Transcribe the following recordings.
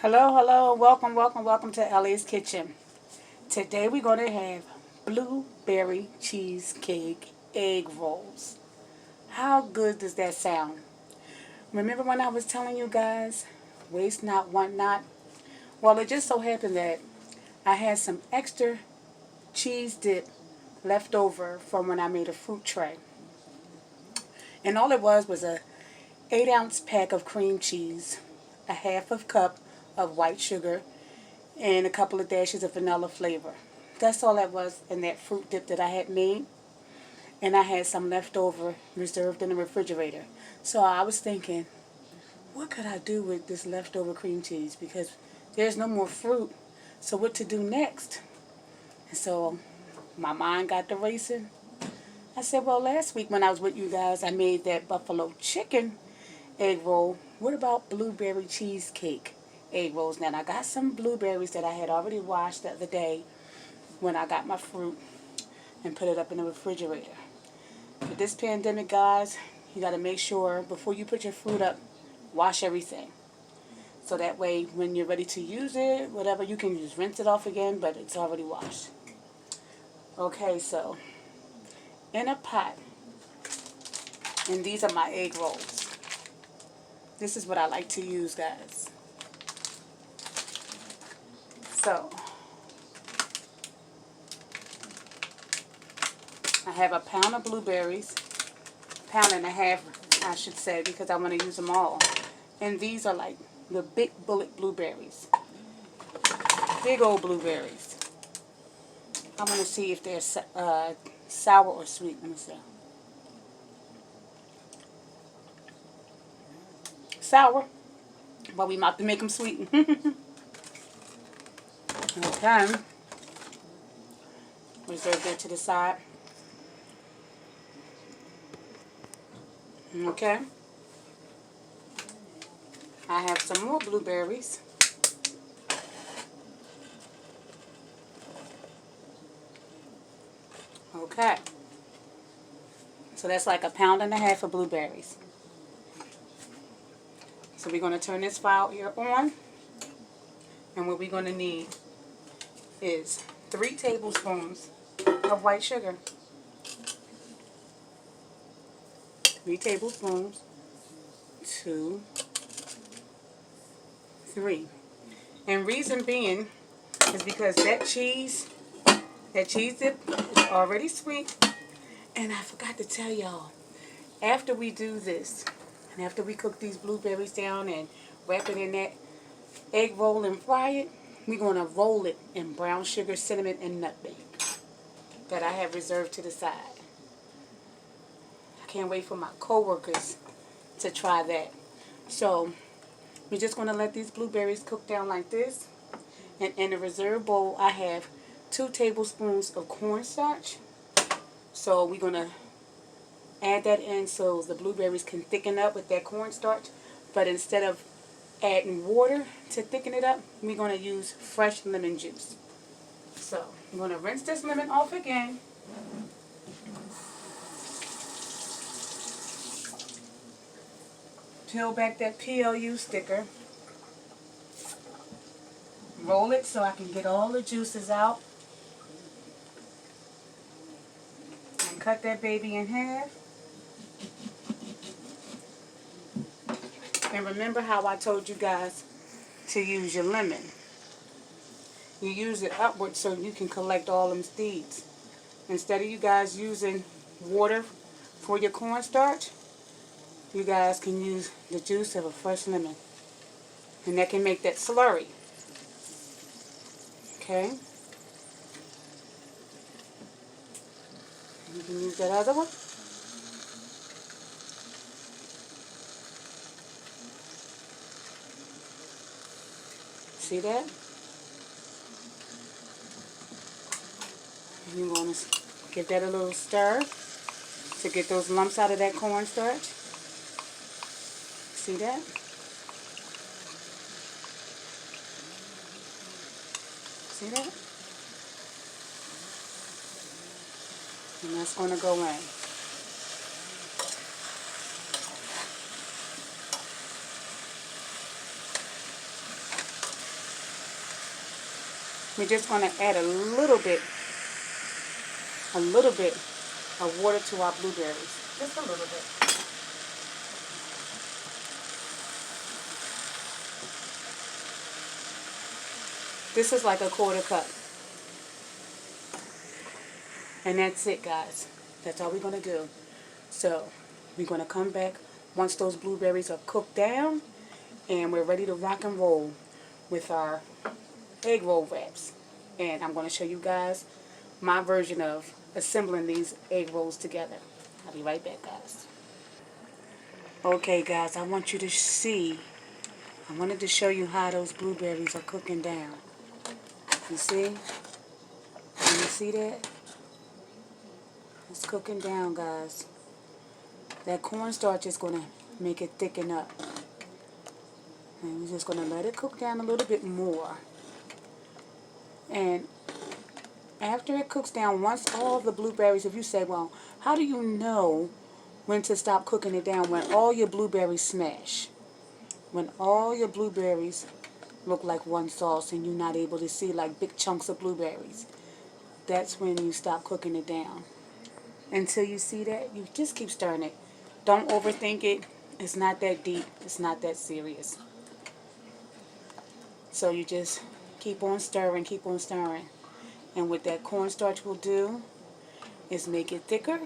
Hello, hello, welcome to Ellie's Kitchen. Today we're going to have blueberry cheesecake egg rolls. How good does that sound? Remember when I was telling you guys, waste not, want not? Well, it just so happened that I had some extra cheese dip left over from when I made a fruit tray. And all it was a 8-ounce pack of cream cheese, a half of cup of white sugar, and a couple of dashes of vanilla flavor. That's all that was in that fruit dip that I had made. And I had some left over reserved in the refrigerator. So I was thinking, what could I do with this leftover cream cheese? Because there's no more fruit. So what to do next? And so my mind got to racing. I said, well, last week when I was with you guys, I made that buffalo chicken egg roll. What about blueberry cheesecake egg rolls? Now, I got some blueberries that I had already washed the other day when I got my fruit and put it up in the refrigerator. With this pandemic, guys, you got to make sure before you put your fruit up, wash everything. So that way, when you're ready to use it, whatever, you can just rinse it off again, but it's already washed. Okay, so in a pot, and these are my egg rolls. This is what I like to use, guys. So, I have a pound of blueberries, pound and a half, I should say, because I want to use them all. And these are like the big bullet blueberries. Big old blueberries. I want to see if they're sour or sweet. Let me see. Sour, but we about to make them sweet. Okay. Reserve that to the side. Okay. I have some more blueberries. Okay. So that's like a pound and a half of blueberries. So we're going to turn this file here on. And what we're going to need is 3 tablespoons of white sugar. 3 tablespoons. 2, 3. And reason being is because that cheese dip is already sweet. And I forgot to tell y'all, after we do this, and after we cook these blueberries down and wrap it in that egg roll and fry it, we're going to roll it in brown sugar, cinnamon, and nutmeg that I have reserved to the side. I can't wait for my coworkers to try that. So we're just going to let these blueberries cook down like this. And in a reserve bowl, I have 2 tablespoons of cornstarch. So we're going to add that in so the blueberries can thicken up with that cornstarch. But instead of adding water to thicken it up, we're going to use fresh lemon juice. So I'm going to rinse this lemon off again. Peel back that PLU sticker. Roll it so I can get all the juices out. And cut that baby in half. And remember how I told you guys to use your lemon. You use it upward so you can collect all them seeds. Instead of you guys using water for your cornstarch, you guys can use the juice of a fresh lemon. And that can make that slurry. Okay? You can use that other one. See that? And you're going to give that a little stir to get those lumps out of that cornstarch. See that? See that? And that's going to go in. we're just going to add a little bit of water to our blueberries. Just a little bit. This is like a quarter cup. And that's it, guys. That's all we're going to do. So we're going to come back once those blueberries are cooked down and we're ready to rock and roll with our egg roll wraps. And I'm going to show you guys my version of assembling these egg rolls together. I'll be right back, guys. Okay, guys, I want you to see. I wanted to show you how those blueberries are cooking down. You see? Can you see that? It's cooking down, guys. That cornstarch is going to make it thicken up. And we're just going to let it cook down a little bit more. And after it cooks down, once all the blueberries, if you say, well, how do you know when to stop cooking it down? When all your blueberries smash. When all your blueberries look like one sauce and you're not able to see like big chunks of blueberries. That's when you stop cooking it down. Until you see that, you just keep stirring it. Don't overthink it. It's not that deep. It's not that serious. So you just keep on stirring, keep on stirring. And what that cornstarch will do is make it thicker.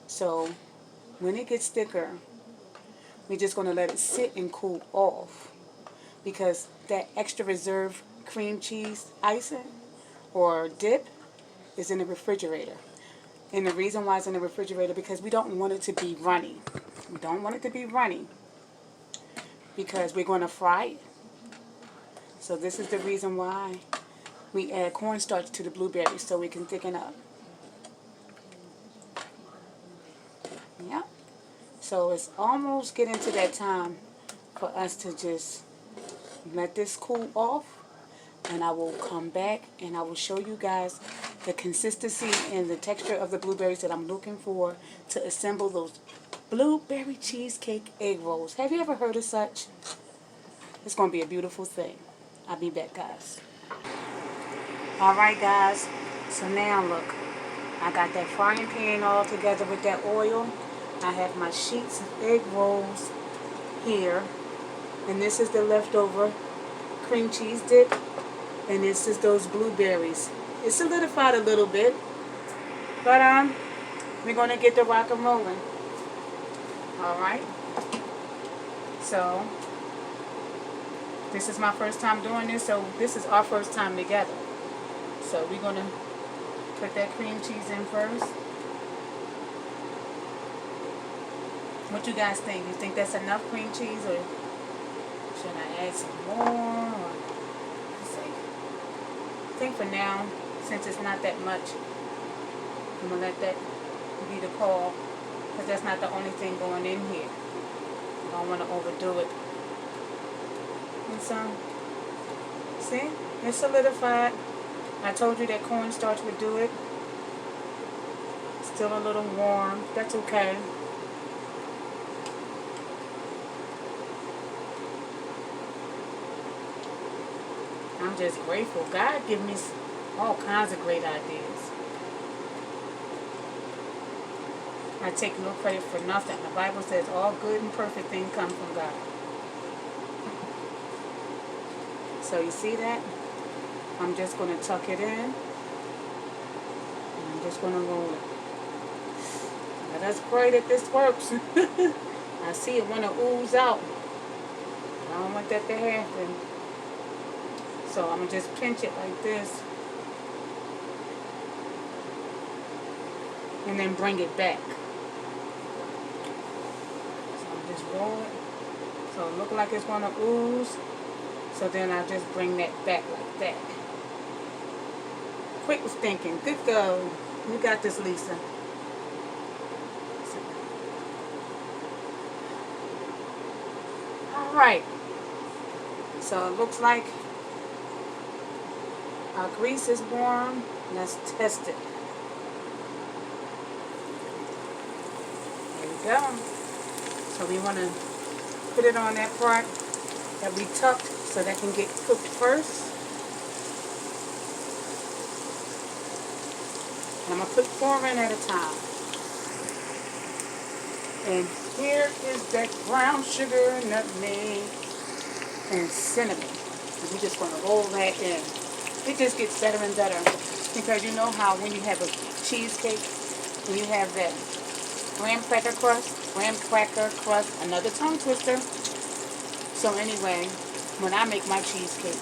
So when it gets thicker, we're just going to let it sit and cool off. Because that extra reserve cream cheese icing or dip is in the refrigerator. And the reason why it's in the refrigerator, because we don't want it to be runny. We don't want it to be runny because we're going to fry it. So this is the reason why we add cornstarch to the blueberries, so we can thicken up. Yeah. So it's almost getting to that time for us to just let this cool off. And I will come back and I will show you guys the consistency and the texture of the blueberries that I'm looking for to assemble those blueberry cheesecake egg rolls. Have you ever heard of such? It's going to be a beautiful thing. I'll be back, guys. Alright, guys. So now look. I got that frying pan all together with that oil. I have my sheets of egg rolls here. And this is the leftover cream cheese dip. And this is those blueberries. It's solidified a little bit. But we're going to get the rock and rolling. Alright. So this is my first time doing this. So this is our first time together. So we're going to put that cream cheese in first. What you guys think? You think that's enough cream cheese, or should I add some more? Or I think for now, since it's not that much, I'm going to let that be the call, because that's not the only thing going in here. I don't want to overdo it. And so, see, it's solidified. I told you that cornstarch would do it. Still a little warm. That's okay. I'm just grateful. God give me all kinds of great ideas. I take no credit for nothing. The Bible says all good and perfect things come from God. So you see that? I'm just going to tuck it in. And I'm just going to roll it. Let us pray that this works. I see it want to ooze out. I don't want that to happen. So I'm going to just pinch it like this. And then bring it back. So I'm just roll it. So it look like it's going to ooze. So then I just bring that back like that. Quick was thinking. Good go. You got this, Lisa. Alright. So it looks like our grease is warm. Let's test it. There we go. So we want to put it on that part that we tucked so that can get cooked first. And I'm going to put 4 in at a time. And here is that brown sugar, nutmeg, and cinnamon. And we're just going to roll that in. It just gets better and better. Because you know how when you have a cheesecake, when you have that graham cracker crust, another tongue twister. So anyway, when I make my cheesecake,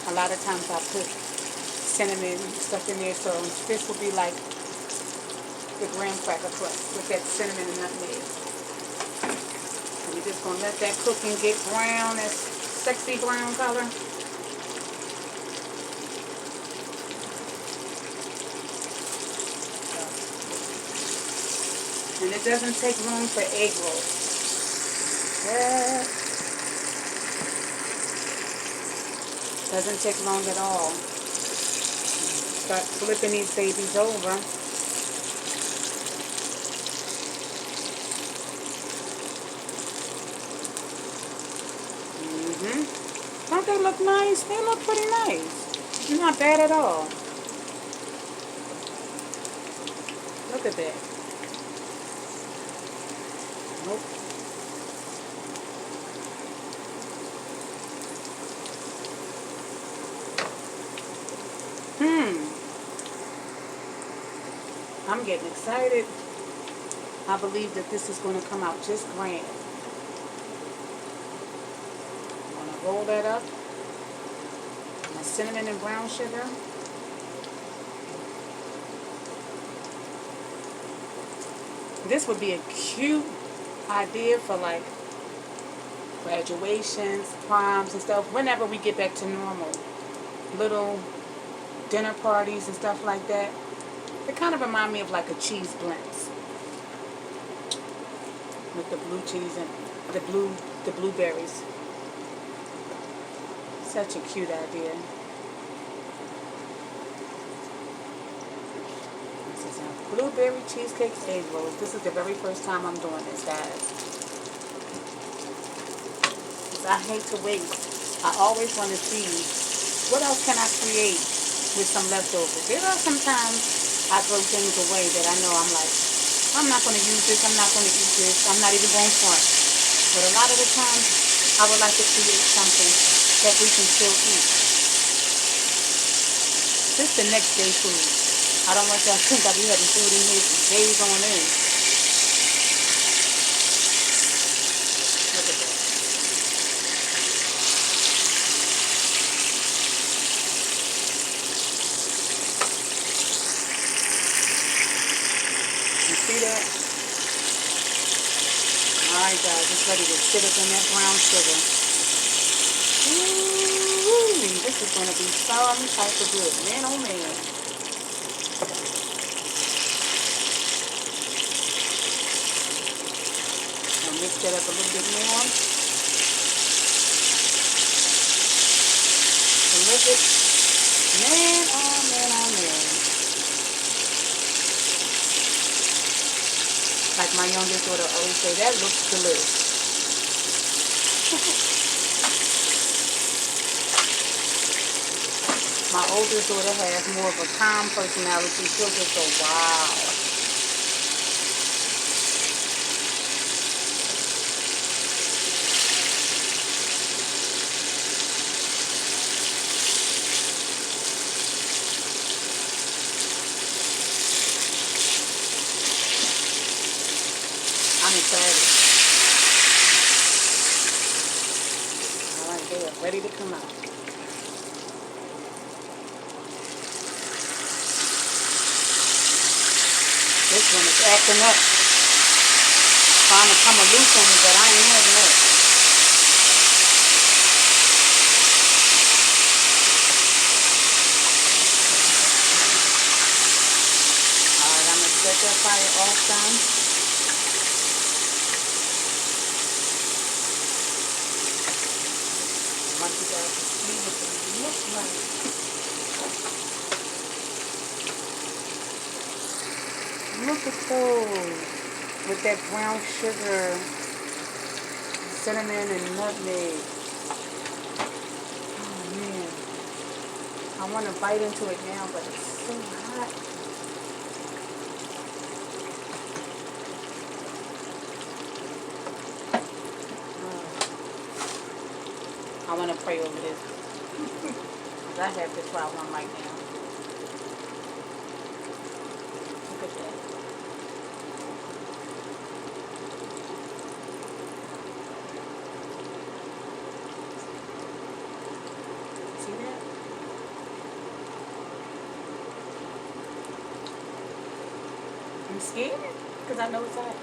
a lot of times I put cinnamon stuff in there. So this will be like the graham cracker crust with that cinnamon and nutmeg. And we're just going to let that cook and get brown, that sexy brown color. And it doesn't take long for egg rolls. Doesn't take long at all. Start flipping these babies over. Don't they look nice? They look pretty nice. Not bad at all. Look at that. Nope. I'm getting excited. I believe that this is going to come out just grand. I'm going to roll that up. My cinnamon and brown sugar. This would be a cute idea for like graduations, proms and stuff, whenever we get back to normal. Little dinner parties and stuff like that. It kind of remind me of like a cheese blitz with the blue cheese and the blueberries. Such a cute idea. This is a blueberry cheesecake egg rolls. This is the very first time I'm doing this, guys. I hate to wait. I always want to see what else can I create with some leftovers. There are some times I throw things away that I know I'm like, I'm not going to use this, I'm not going to eat this, I'm not even going for it. But a lot of the times, I would like to create something that we can still eat. This is the next day food. I don't want y'all to think I'll be having food in here for days on end. Look at that. You see that? Alright guys, it's ready to sit up in that brown sugar. Ooh, this is going to be some type of good. Man, oh man. I'll mix that up a little bit more. And look at, man, oh man, oh man. Like my youngest daughter always say, that looks delicious. My oldest daughter has more of a calm personality. She'll just go, wow. I'm excited. Alright, they are ready to come out. This one is acting up. Trying to come loose on me, but I ain't having that. Alright, I'm going to set that fire off down. I want you guys to see what it looks like. Look at those with that brown sugar, cinnamon, and nutmeg. Oh man, I want to bite into it now, but it's so hot. I want to pray over this. 'Cause I have to try one right now. Look at that. See that? I'm scared because I know it's hot.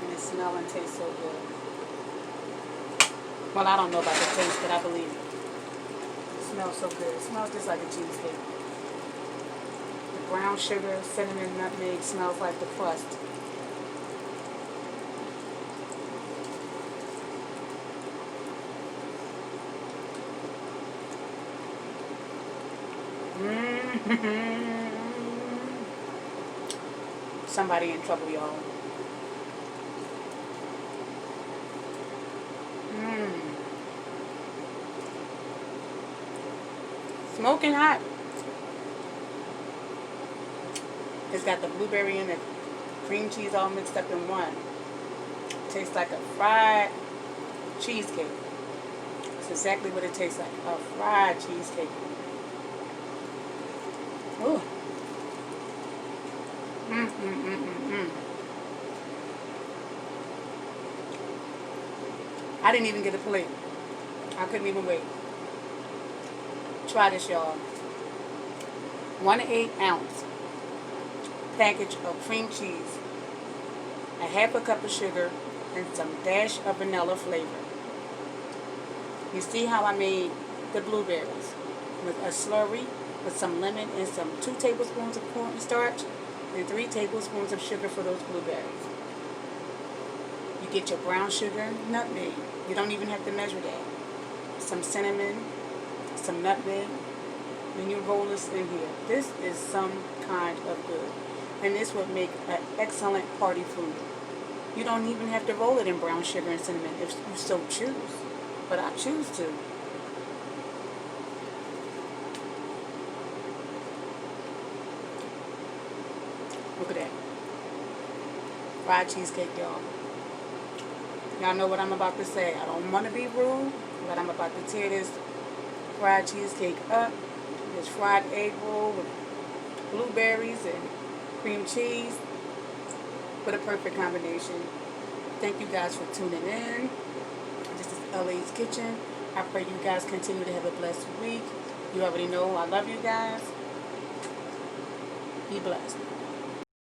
And it smells and tastes so good. Well, I don't know about the taste, but I believe it. It smells so good. It smells just like a cheesecake. The brown sugar, cinnamon, nutmeg smells like the crust. Somebody in trouble, y'all. Smoking hot. It's got the blueberry and the cream cheese all mixed up in one. Tastes like a fried cheesecake. It's exactly what it tastes like. A fried cheesecake. Ooh. I didn't even get a plate. I couldn't even wait. Try this, y'all. 1 8-ounce package of cream cheese, a half a cup of sugar, and some dash of vanilla flavor. You see how I made the blueberries with a slurry with some lemon and some 2 tablespoons of cornstarch and 3 tablespoons of sugar for those blueberries. You get your brown sugar, nutmeg. You don't even have to measure that. Some cinnamon, some nutmeg, and you roll this in here. This is some kind of good. And this would make an excellent party food. You don't even have to roll it in brown sugar and cinnamon if you so choose. But I choose to. Look at that. Fried cheesecake, y'all. Y'all know what I'm about to say. I don't want to be rude, but I'm about to tear this fried cheesecake up. This fried egg roll with blueberries and cream cheese. What a perfect combination. Thank you guys for tuning in. This is LA's Kitchen. I pray you guys continue to have a blessed week. You already know I love you guys. Be blessed.